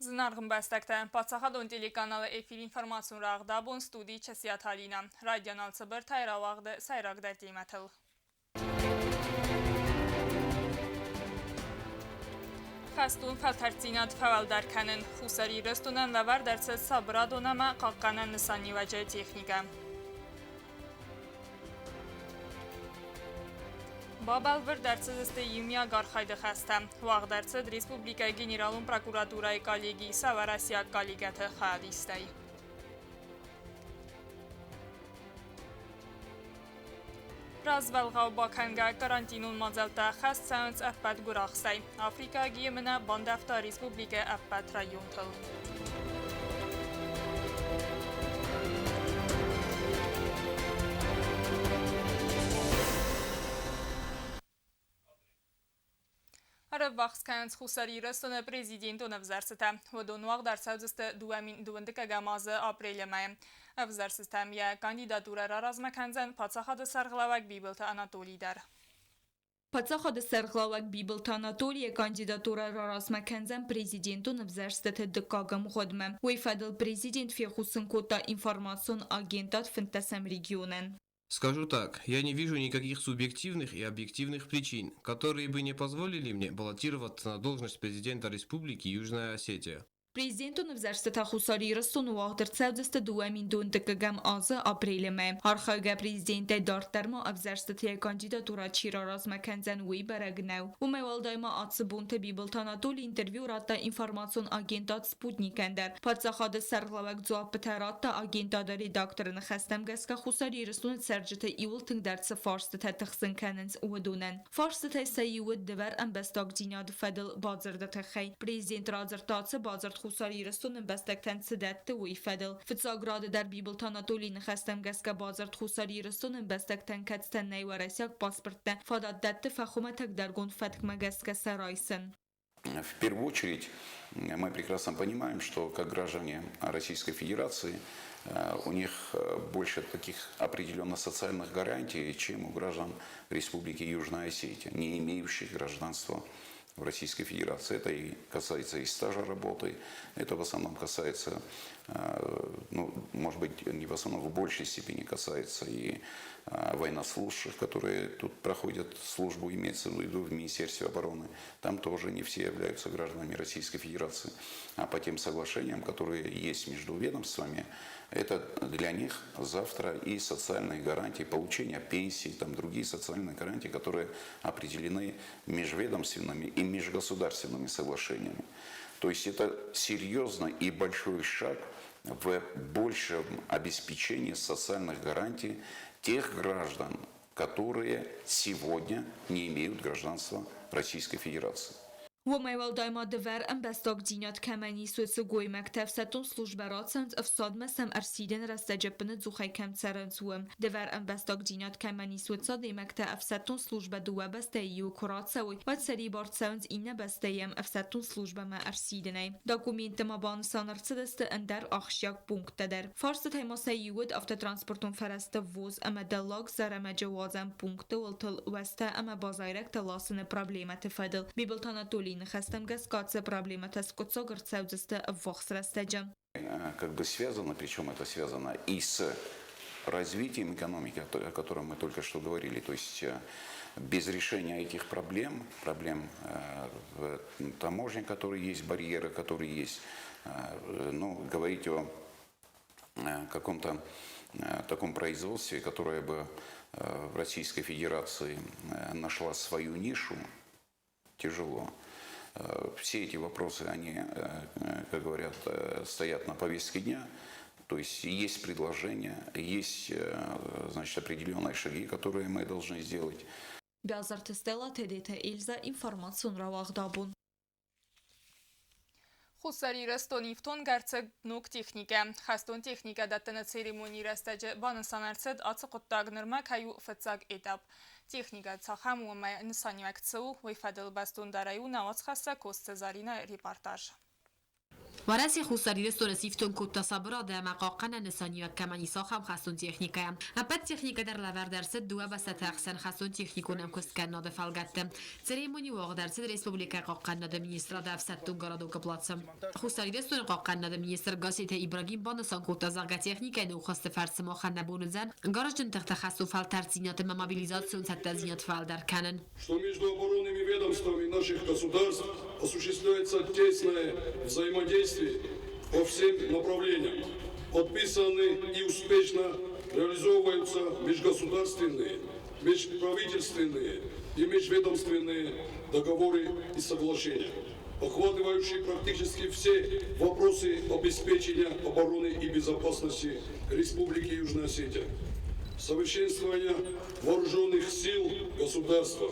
Znarğın bəstəkdən Paçaxadon telekanalı efir informasyon rağda bun studi çəsiyyət halina. Radyanal sıbır tayravaqdı sayraqda qiymətıl. Xəstun fəltərcinat fəvəldərkənin xusari rəstunan və vərdərsiz sabıra donama qaqqanən nisani vəcə texnika. Babal vərdərsiz istəyimiya qarxaydı xəstə. Vağdərsiz Respublika Generalun Prokuraturayı kolegi Savarasiya kollegiyatı xadı istəyi. Razvəlğav bakanga karantinun mazəltə xəst səns əppət quraqsay. Afrika giyeminə bandəftə Respublika əppət rayon tıl. Vaxtkəns xusari rəstona prezidentun əvzərsitə. Vədon vaqdərsə üzüstə duəndikə qəmazı aprelləməyə. Əvzərsistəmiyə kandidaturə razməkənzən Paçaxadı sərğılavək Bibeltə Anatolidər. Paçaxadı sərğılavək Bibeltə Anatoliya kandidatura razməkənzən prezidentun əvzərsitə dıqqaqım qodmə. Veyfədil prezident фехусын кота информацион агентат фэнтасам регионен. Скажу так, я не вижу никаких субъективных и объективных причин, которые бы не позволили мне баллотироваться на должность президента Республики Южная Осетия. Prezidentun üniversitə xusari rəstonu vaxtır çəvdəstə duəmin döndükəgəm azı aprelləmə. Arxaqa prezidentə dartlarma əvzərsitəyə kandidatura çira razməkənzən vey bərəqnəv. U məvaldayma atsı bunta Bibeltə Anatoli intervyu ratda informasyon agentat Sputnikəndər. Paçaxadı sərğılavək cavabı ratda agentadı redaktorını xəstəmgəskə xusari rəstonu sərcətə iyul tüngdərtsə farsıtə təxsin kənins uvedunən. Farsıtə səyiyyüd dəvər əmbəstaq cinadı fədil bazırda təxəy. Prezident razırtatsı bazırt xusari rəstunun bəstəkdən sidətdi u ifədil. Fıtsagradı dar Bibeltə Anatoliyini xəstəmgəskə bazırt xusari rəstunun bəstəkdən kətstən nəyvərəsiyak paspırtda fadadətdi fəxumə təqdərqun fətkməgəskə səraysın. В первую очередь, мы прекрасно понимаем, что как граждане Российской Федерации у них больше таких определенно социальных гарантий, чем у граждан Республики Южная Осетия, не имеющих гражданства в Российской Федерации. Это и касается и стажа работы, это в основном касается, ну, может быть, не в основном, в большей степени касается и военнослужащих, которые тут проходят службу, имеется в виду в Министерстве обороны. Там тоже не все являются гражданами Российской Федерации. А по тем соглашениям, которые есть между ведомствами, это для них завтра и социальные гарантии получения пенсий, там другие социальные гарантии, которые определены межведомственными и межгосударственными соглашениями. То есть это серьезный и большой шаг в большем обеспечении социальных гарантий тех граждан, которые сегодня не имеют гражданства Российской Федерации. و میوالدای دور انبستاق جینات کمانی سویس گوی مکتب ستون سلوجبرات سنت افساد مسم ارسیدن رستجبن زوخی کم سرنزوم دور انبستاق جینات کمانی سویس دی مکتب افساتون سلوجب دو بسته یو کرات سوی و سری بارت سنت اینه بسته یم افساتون سلوجب ما ارسیدنی داکومنت ما بان سانرت دست اندر آخشیاک بونکت در فارس تیما سیود افت ترانسپورتون فرست ووز اما دلاغ زرم جوازم بونکت ولتل وسته اما بازایرک تلاسن پرابلمات فدل بیبلتانا تولی Хастамгас каца проблемата с коцогар цаудзаста вохсрастаджа. Как бы связано, причем это связано и с развитием экономики, о котором мы только что говорили. То есть без решения этих проблем в таможне, которые есть, барьеры, которые есть, ну, говорить о каком-то таком производстве, которое бы в Российской Федерации нашла свою нишу, тяжело. Все эти вопросы, они, как говорят, стоят на повестке дня. То есть предложения, есть, значит, определенные шаги, которые мы должны сделать. Бязарты Стелла ТДТ Эльза информацион равахдабун. Xusari rəstonifton gərçək nuk texnikə. Xəston texnikə dəttənə seremoni rəstəcə banısan ərçəd açıq qıttaqnırma kayu fıtsaq etap. Texnikə çaxam umay nısanyək çıu və fədil bəstun darayı navac xəssə kost Cezarina reportaj. ورثي خساري رستورسيفتون كوتا صبرا ده مقاقنا نساني وكماني ساخم خاصون تكنيكا أبد تكنيكا در لور درس دو بس تخسن خاصون تكنيكون أمكس كنا ده فالجت سريموني واق درس ريسبوبليكا قاقنا ده مينسترا ده فستون قرادو كبلاتسم خساري رستون قاقنا ده مينستر غاسيت إبراهيم بانسان كوتا زاغ تكنيكا نو خاست فرس ما خن نبونزن гаражден تخصص فال ترسينات мобилизацион саттазинят фал در канен. Что между оборонными ведомствами наших государств осуществляется тесное взаимодействие по всем направлениям. Подписаны и успешно реализовываются межгосударственные, межправительственные и межведомственные договоры и соглашения, охватывающие практически все вопросы обеспечения обороны и безопасности Республики Южная Осетия. Совершенствование вооруженных сил государства.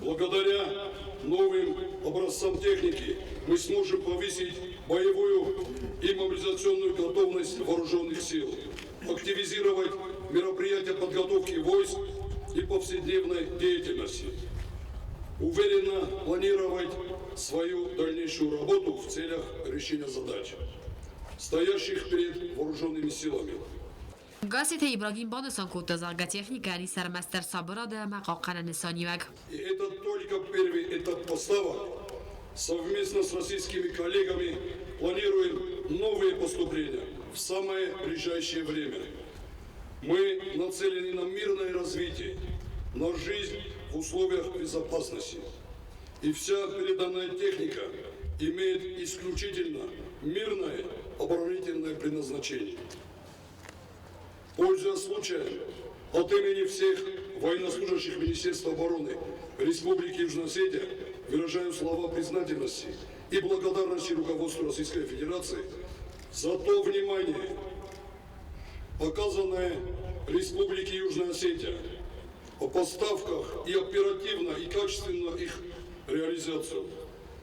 Благодаря новым образцам техники мы сможем повысить боевую и мобилизационную готовность вооруженных сил, активизировать мероприятия подготовки войск и повседневной деятельности, уверенно планировать свою дальнейшую работу в целях решения задач, стоящих перед вооруженными силами. غاسيت إبراهيم بانسان كوتا زاغ تكنيكا ني سرمستر صبرا ده مقاقنا نساني وك. И это только первый этап поставок. Совместно с российскими коллегами планируем новые поступления в самое ближайшее время. Мы нацелены на мирное развитие, на жизнь в условиях безопасности. И вся переданная техника имеет исключительно мирное оборонительное предназначение. Пользуясь случаем, от имени всех военнослужащих Министерства обороны Республики Южная Осетия выражаю слова признательности и благодарности руководству Российской Федерации за то внимание, показанное Республике Южная Осетия о поставках и оперативно и качественно их реализацию.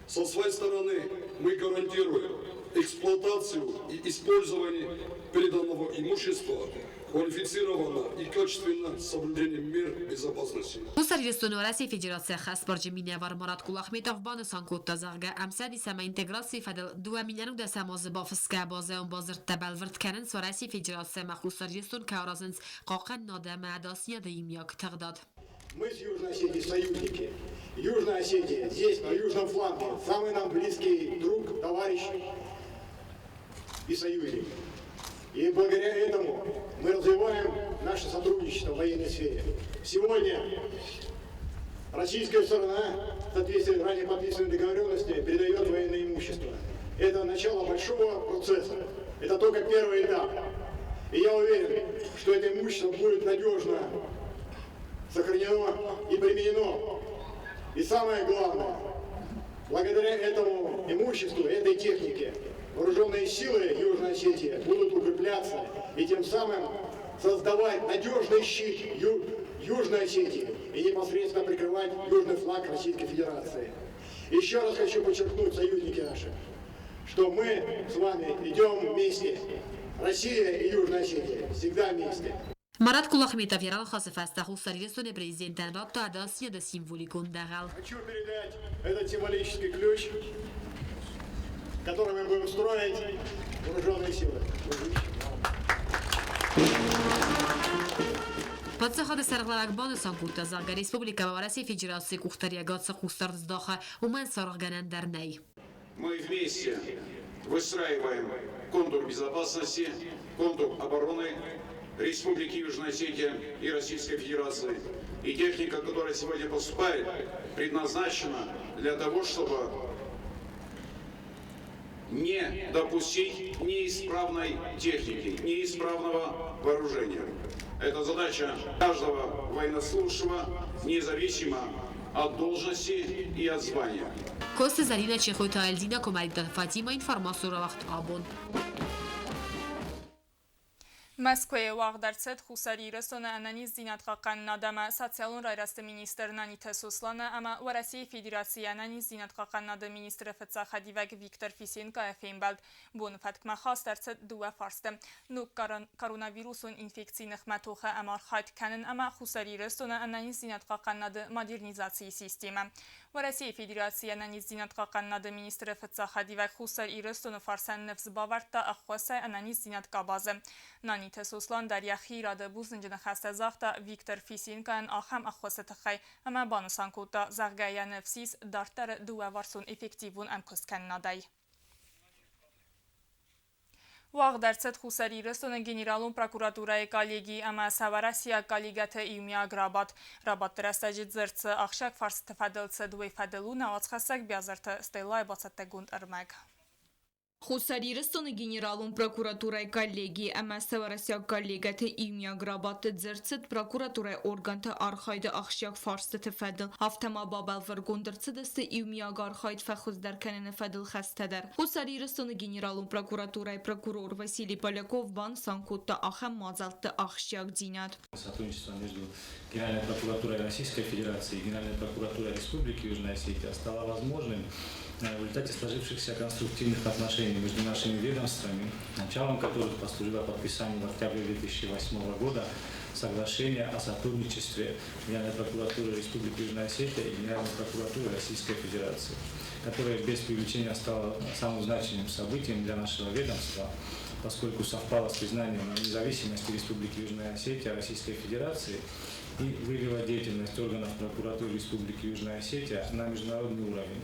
Со своей стороны мы гарантируем эксплуатацию и использование переданного имущества квалифицированно и качественно с соблюдением мер безопасности. خساري رستون ورثي فدراسية خاص برج مينوار مراد كولاخميتوف بانسان كوتا زاغ أمسادي سما إنتجراسي فدل دو مينانو ده سماز بافسكا بازه بازر تبلورت كنن ورثي فدراسية مخصوصي رستون كارازنس قاقن نادم عداسية ديمياك تغداد. Мы с Южной Осетией союзники. Южная Осетия здесь, на южном фланге, самый нам близкий друг, товарищ и союзник. И благодаря этому мы развиваем наше сотрудничество в военной сфере. Сегодня российская сторона, в соответствии с ранее подписанной договоренностью, передает военное имущество. Это начало большого процесса. Это только первый этап. И я уверен, что это имущество будет надежно сохранено и применено. И самое главное, благодаря этому имуществу, этой технике, вооруженные силы Южной Осетии будут укрепляться и тем самым создавать надежный щит Южной Осетии и непосредственно прикрывать южный флаг Российской Федерации. Еще раз хочу подчеркнуть, союзники наши, что мы с вами идем вместе. Россия и Южная Осетия всегда вместе. مرات كولاخميتوف يرال خاص فاستا خساري رستون بريزيدنتان رابطة عداسية ده سيمفوليكون داغال. Хочу передать этот символический ключ, которым мы будем строить вооруженные силы. Подсахад саргларак бонусан кута залга республика Баварасия Федерации кухтария гатса хустар сдаха умен сарганан дарней. Мы вместе выстраиваем контур безопасности, контур обороны Республики Южная Осетия и Российской Федерации. И техника, которая сегодня поступает, предназначена для того, чтобы не допустить неисправной техники, неисправного вооружения. Это задача каждого военнослужащего, независимо от должности и от звания. Коста Зарина Чехойта Альдина Комарита Фатима информацию вахт абон. Moskvaya Wağdarçet Xusari Restona Anani Zinat Qaqan Nadama Sotsialun Rayrastı Minister Nanita Soslana ama Warasiya Federatsiya Anani Zinat Qaqan Nada Minister Fatsa Khadivag Viktor Fisenko Efenbald Bun Fatkma Khas Darçet Dua Farstı Nuk koronavirusun infeksiyanych matoxa amar xayt kanin ama Xusari Restona Anani Zinat Qaqan Nada Modernizatsiya Sistema و Россия Федерацияна низдинат қақаннады министрі Фыцахади вәк хусар ирыстуны фарсан нефз баварта ақвасай ана низдинат қабазы. Наниты сослан дар яхи рады бузынжыны хасты зақта Виктор Фисинкан ахам ақвасы тұқай, ама банысан кута зағгая нефсис дартары дуа варсун эффективун әмкөскен надай. Вағдарцет хусари рыстуны генералун прокуратурай коллеги ама Саварасия коллегаты иумия грабат. Рабат тірәстәжет зырцы ақшак фарсыты фадылцы дуэй фадылу науацхасак бязарты стейлай басатты гунд ырмәк. Хусари рыстуны генералун прокуратурай коллеги ама Саварасия коллегаты иумия грабаты дзырцет прокуратурай органты архайды ақшак фарсыты фадыл. Автама бабал варгондырцы дысты иумия гархайд фахуздар кәнені фадыл хастадар. Хусари рыстуны генералун прокуратурай прокурор Василий Поляков бан санкутта ахам мазалтты ақшак динят. Сотрудничество между Генеральной прокуратурой Российской Федерации и Генеральной прокуратурой Республики Южная Осетия стало возможным в результате сложившихся конструктивных отношений между нашими ведомствами, началом которых послужило подписание в октябре 2008 года соглашения о сотрудничестве Генеральной прокуратуры Республики Южная Осетия и Генеральной прокуратуры Российской Федерации, которое без привлечения стало самым значимым событием для нашего ведомства, поскольку совпало с признанием независимости Республики Южная Осетия Российской Федерации и вывело деятельность органов прокуратуры Республики Южная Осетия на международный уровень,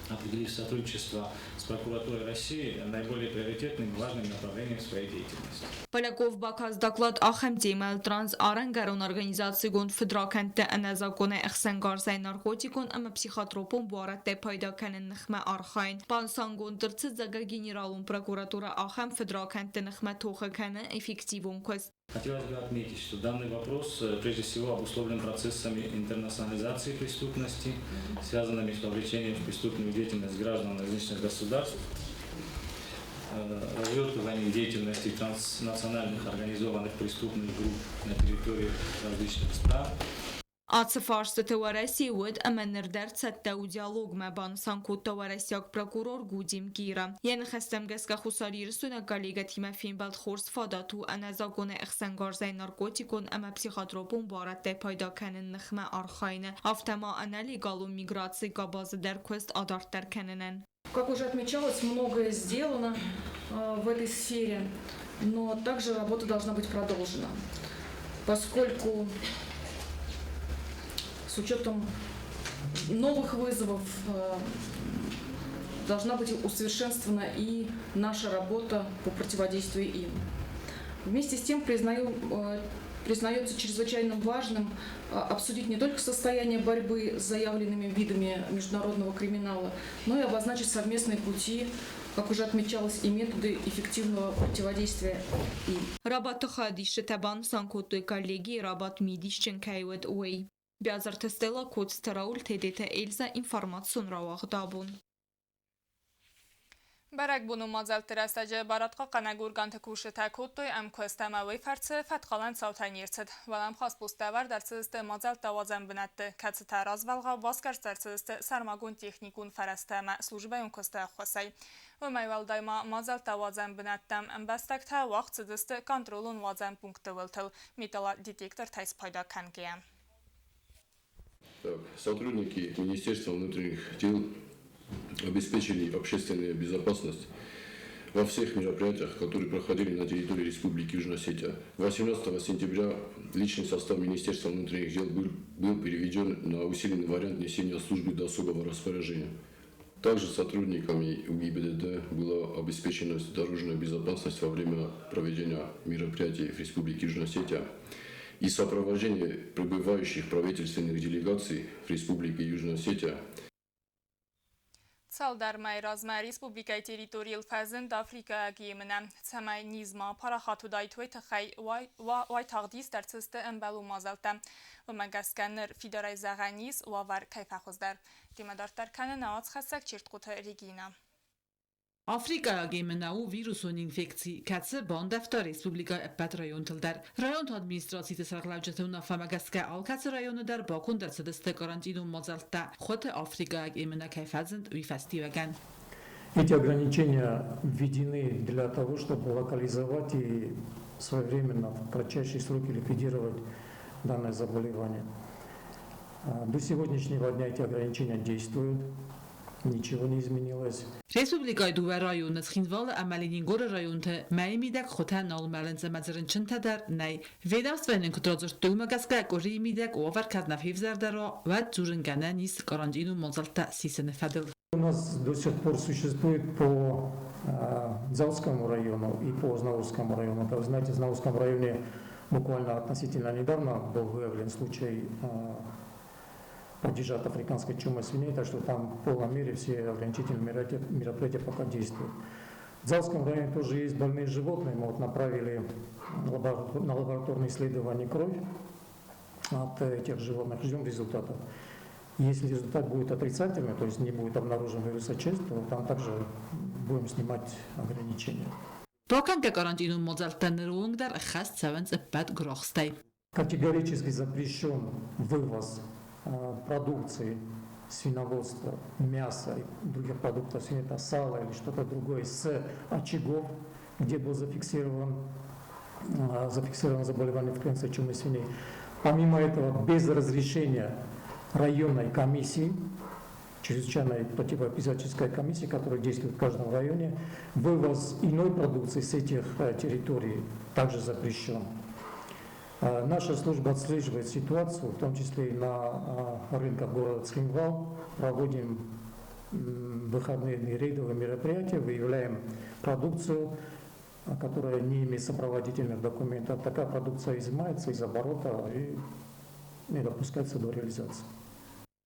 определив сотрудничество с прокуратурой России наиболее приоритетным и важным направлением своей деятельности. Поляков баказ доклад ахам темел транс арангарон организации гунд федракенте аназаконе эхсенгарзай наркотикон ама психотропон буаратте пайда кенен нхме архайн. Пансан гундырцы зага генералун прокуратура ахам федракенте нхме тоха кене эффективун квест. Хотелось бы отметить, что данный вопрос прежде всего обусловлен процессами интернационализации преступности, связанными с вовлечением в преступную деятельность граждан различных государств, развертыванием деятельности транснациональных организованных преступных групп на территории различных стран. Ацфарсты товараси уд аманердар цаттау диалог мабан санкут товарасяк прокурор гудим гира. Ян хастам гаска хусари рсуна коллега Тимофей Балдхорс фадату аназагоне эхсангарзай наркотикон ама психотропон баратте пайда кенен нхме архайне. Автома аналегалу миграции габазы дар квест адартар кененен. Как уже отмечалось, многое сделано в этой сфере, но также работа должна быть продолжена, поскольку с учетом новых вызовов должна быть усовершенствована и наша работа по противодействию им. Вместе с тем признается чрезвычайно важным обсудить не только состояние борьбы с заявленными видами международного криминала, но и обозначить совместные пути, как уже отмечалось, и методы эффективного противодействия им. Рабат хадиши табан санкотой коллеги рабат мидишчен кайвет уэй. Бязарты стела код стараул тедете Эльза информацион равахдабун. Барак буну мазал тирастаджи баратқа қанагурганты куши такуттой ам көстамавой фарцы фатқалан саутанирцid. Валам хас пуставар дарцызды мазал тавазан бинатты. Кацы таразвалға баскарс дарцызды сармагун техникун фарастама службайун көста қосай. Вмайвал дайма мазал тавазан бинаттам амбастакта вақцыдысты контролун вазан пункты вылтыл. Металла детектор тайс пайда кангия. Сотрудники Министерства внутренних дел обеспечили общественную безопасность во всех мероприятиях, которые проходили на территории Республики Южная Осетия. 18 сентября личный состав Министерства внутренних дел был переведен на усиленный вариант несения службы до особого распоряжения. Также сотрудниками УГИБДД была обеспечена дорожная безопасность во время проведения мероприятий в Республике Южная Осетия и сопровождение прибывающих правительственных делегаций в Республике Южная Осетия. Салдар майразма республикай территориал фазен Африка геймена. Цамай низма парахату дайтвай тахай вай тагдис дарцысты эмбалу мазалта. Вмагасканер фидерай заганис вавар кайфахуздар. Тимадартар канен ац хасак чирткута Регина. Afrika gemenau virusun infekcji kace bandaftar Respublika Epat rayon tildar. Rayon administrasyte sarqlavjatuna famagaska alkace rayonu dar bakun dar sadeste карантину мазалта. Хоте Afrika gemena kayfazend uy festivagan. Эти ограничения введены для того, чтобы локализовать и своевременно в кратчайшие сроки ликвидировать данное заболевание. До сегодняшнего дня эти ограничения действуют, ничего не изменилось. Respublikای دو رایون خینوال عملین گور رایونت مای میدک خوته نال ملنز مزرن چند تدر نی ویداست و نکترازش دومگس که گوری میدک اوور کرد نفیف زردرا و جورنگانه نیست کارانجینو منزلت سیسن فدل. У нас до сих пор существует по Залскому району и по Знаурскому району. Вы знаете, в Знаурском районе буквально относительно недавно был выявлен случай падежа от африканской чумы свиней, так что там в полной мере все ограничительные мероприятия пока действуют. В Залском районе тоже есть больные животные. Мы вот направили на лабораторные исследования кровь от этих животных, ждем результатов. Если результат будет отрицательный, то есть не будет обнаружен вирус ЧС, то там также будем снимать ограничения. Поканка карантину модалтен рунгдар хаст савенс пад грохстай. Категорически запрещен вывоз продукции свиноводства, мяса и других продуктов свинья, сала или что-то другое с очагов, где было зафиксировано заболевание инфлюенцией чумы свиней. Помимо этого, без разрешения районной комиссии, чрезвычайной противоэпизоотической комиссии, которая действует в каждом районе, вывоз иной продукции с этих территорий также запрещен. Наша служба отслеживает ситуацию, в том числе и на рынках города Цхинвал. Проводим выходные рейдовые мероприятия, выявляем продукцию, которая не имеет сопроводительных документов. Такая продукция изымается из оборота и не допускается до реализации.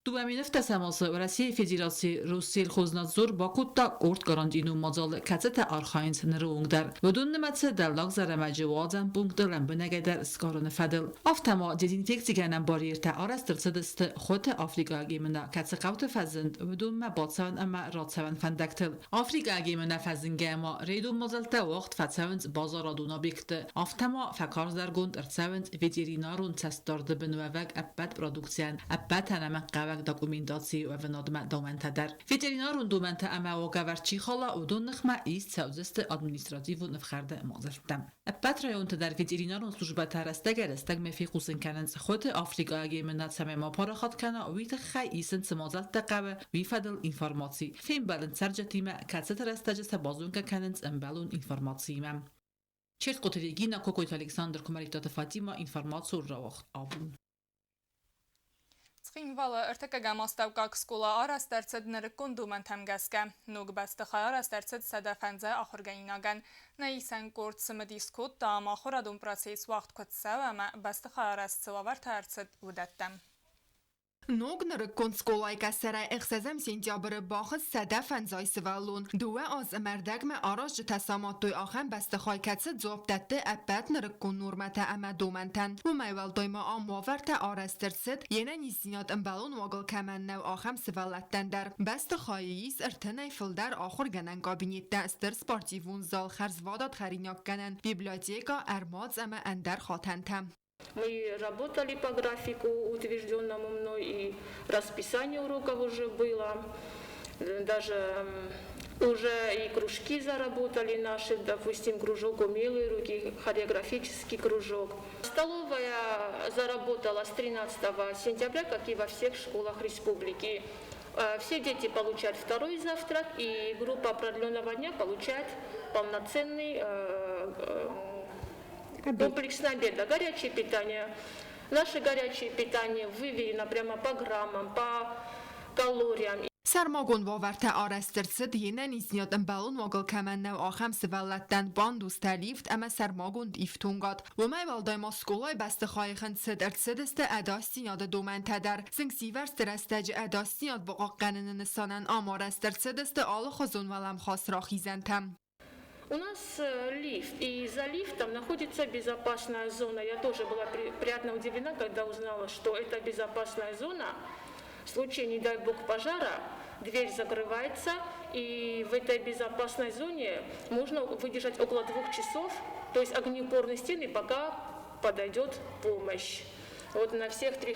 دوامینف تسماس و رسی فدراسی روسیل خوزناتزور باکوت تا ارد گاراندینو مازال کتت آرخاینز نرونگ در بدون نمت دلاغ زرمجه وادن بونگ دلن بنگه در اسکارون فدل افتما جدین تکسی گنم باریر تا آرست درصدست خود آفریقا گیمنا کت قوت فزند بدون مبادسان اما رادسوان فندکتل آفریقا گیمنا فزنگه ما ریدو مازال تا وقت فتسوند بازار دونا بیکت افتما فکارز در گوند ارتسوند ویدیرینارون تستارد بنووگ ابد پرودوکسیان ابد تنمه داکومنتاسی و ونادم دومنت در ویترینارون دومنت اما و گورچی خالا و دون نخمه ایست سوزست ادمنستراتیو و نفخرده مازلتم. پترایون در ویترینارون سوژبه ترسته گرستگ مفیقوسن کننز خود آفریقا گیمنات سمما پارخات کنه و ویت خی ایسن سمازلت قوه ویفدل اینفورماسی فیم بلند سرجتیمه کتست رستجست بازون که کننز امبلون اینفورماسیمم. چرت قطریگی نکوکویت الکساندر کماریتات فاطیما اینفورماسور را وقت آبون. Цхинвала ارتكا ماستوكاك سكولا أراس درسد نركون دومن تمغسكا نوغ بستخا أراس درسد سدفنزه آخرگيناغن نايسان كورت سمديسكوت دام آخر دوم پراسيس وقت كتسا وما بستخا أراس سوابر ترسد ودتم. نوگ نرکن سکولای کسره اخسازم سنتیابر باخت صدف انزای سوالون دوه از مردگم آراج تسامات دوی آخم بستخوای کتسه زوبتت ابت نرکن نورمت اما دومنتن و میوال دویما آموورت آرسترسد ینه نیزینات امبالون واگل کمن نو آخم سوالتن در بستخواییز ارتنای فلدر آخر گنن کابینیت دستر سپارتیوون زال خرزوادات خریناک گنن بیبلیوتیکا ارماز اما اندر خاتنتم. Мы работали по графику, утвержденному мной, и расписание уроков уже было. Даже уже и кружки заработали наши, допустим, кружок «Умелые руки», хореографический кружок. Столовая заработала с 13 сентября, как и во всех школах республики. Все дети получают второй завтрак, и группа продленного дня получает полноценный комплексное обед, горячее питание. Наше горячее питание выведено прямо по граммам, по калориям. سرماگون واورت آرسترسد ینه نیزنیاد امبالون واگل کمن نو آخم سوالتن باندوز تلیفت اما سرماگون دیفتونگاد و مای والدای ما سکولای بستخوای خند سدرسد است اداستیناد دومن تدر سنگ سیور سرستج اداستیناد بقا قنن نسانن آمارسترسد است آل خزون ولم خاص را خیزنتم. У нас лифт, и за лифтом находится безопасная зона. Я тоже была приятно удивлена, когда узнала, что это безопасная зона. В случае, не дай бог, пожара, дверь закрывается, и в этой безопасной зоне можно выдержать около 2 часов, то есть огнеупорные стены, пока подойдет помощь. Вот на всех 3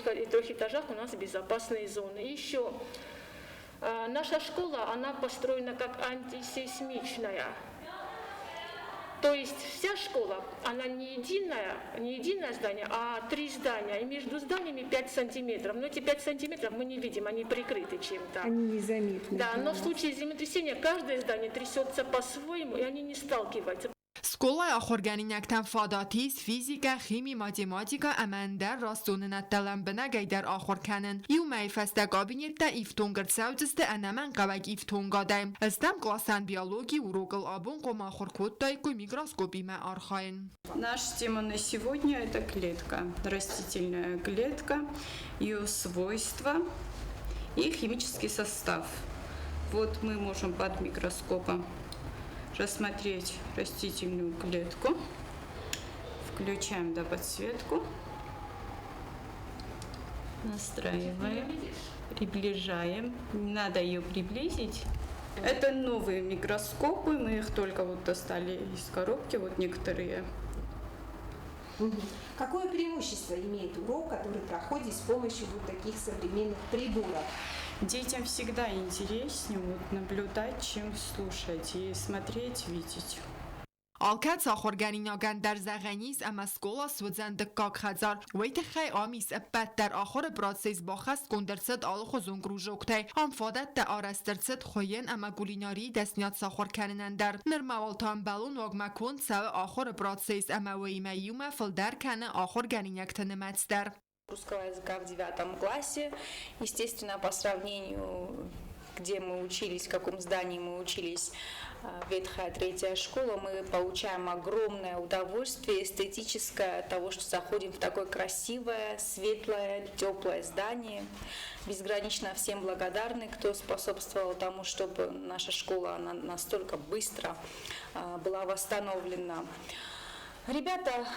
этажах у нас безопасные зоны. И еще наша школа, она построена как антисейсмичная. То есть вся школа, она не единое здание, а 3 здания. И между зданиями 5 сантиметров. Но эти 5 сантиметров мы не видим, они прикрыты чем-то. Они незаметны. Да, но в случае землетрясения каждое здание трясется по-своему, и они не сталкиваются. Skolay آخرگرینکتن فاداتیس، فیزیکا، خیمی، ماتیماتیکا امن در راستونن التلم در آخر کنن. یو میفسته گابینیت ایفتون گرد سوزسته انمن قوگ ایفتون گادیم. استم کلاسن بیولوژی و روگل آبون قم آخر کود دایکوی میکروسکوپی ما آرخاین. Наша тема на сегодня – это клетка, растительная клетка, ее свойства и химический состав. Вот мы можем под микроскопом рассмотреть растительную клетку. Включаем подсветку. Настраиваем. Приближаем. Не надо ее приблизить. Это новые микроскопы. Мы их только достали из коробки. Вот некоторые. Какое преимущество имеет урок, который проходит с помощью таких современных приборов? Детям всегда интереснее наблюдать, чем слушать и смотреть, видеть. آلکت آخرگرین آگند در زغنیز اما سکولا سوزن دکاک خزار ویت خی آمیس اپت در آخر برادسیز باخست کندرسد آل خوزون گروژوکته هم فادت در آرسترسد خوین اما گولیناری دستنیات ساخر کننن در نرموالتان بلون وگمکون سو آخر برادسیز اما ویمه یومه فلدر کنه آخرگرین یکتن متستر. Русского языка в 9 классе. Естественно, по сравнению, где мы учились, в каком здании мы учились, ветхая 3-я школа, мы получаем огромное удовольствие эстетическое от того, что заходим в такое красивое, светлое, теплое здание. Безгранично всем благодарны, кто способствовал тому, чтобы наша школа она настолько быстро была восстановлена. Ребята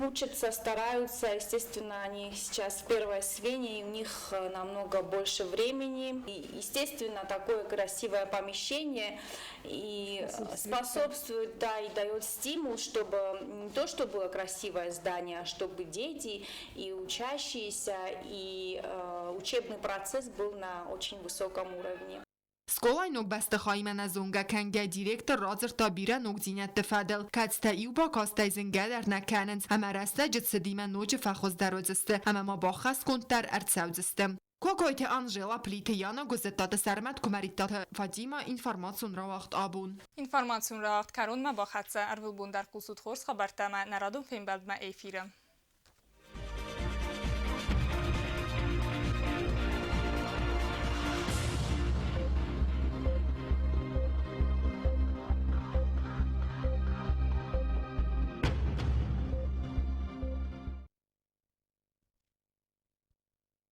учатся, стараются, естественно, они сейчас в первой смене, и у них намного больше времени. И, естественно, такое красивое помещение и способствует, да, и дает стимул, чтобы не то, что было красивое здание, а чтобы дети и учащиеся, и учебный процесс был на очень высоком уровне. سکولای نوک بسته خواهی من از اونگا کنگه دیرکتر رازر تا بیره نوک زینت تفادل کدستا ایو با کاستای زنگه در نکننز اما رسته جد دیمن نوچ فخوز درازسته اما ما باخست کند در ارتسوزسته. کوکایت آنجلا پلیت یانا گزتات سرمت کمریتات فادیما اینفرماسیون را وقت آبون. اینفرماسیون را وقت کرون ما با خدسه ارول بوندر قصود خورس خبرتما نرادون فیلم بعد ما ایفیرم.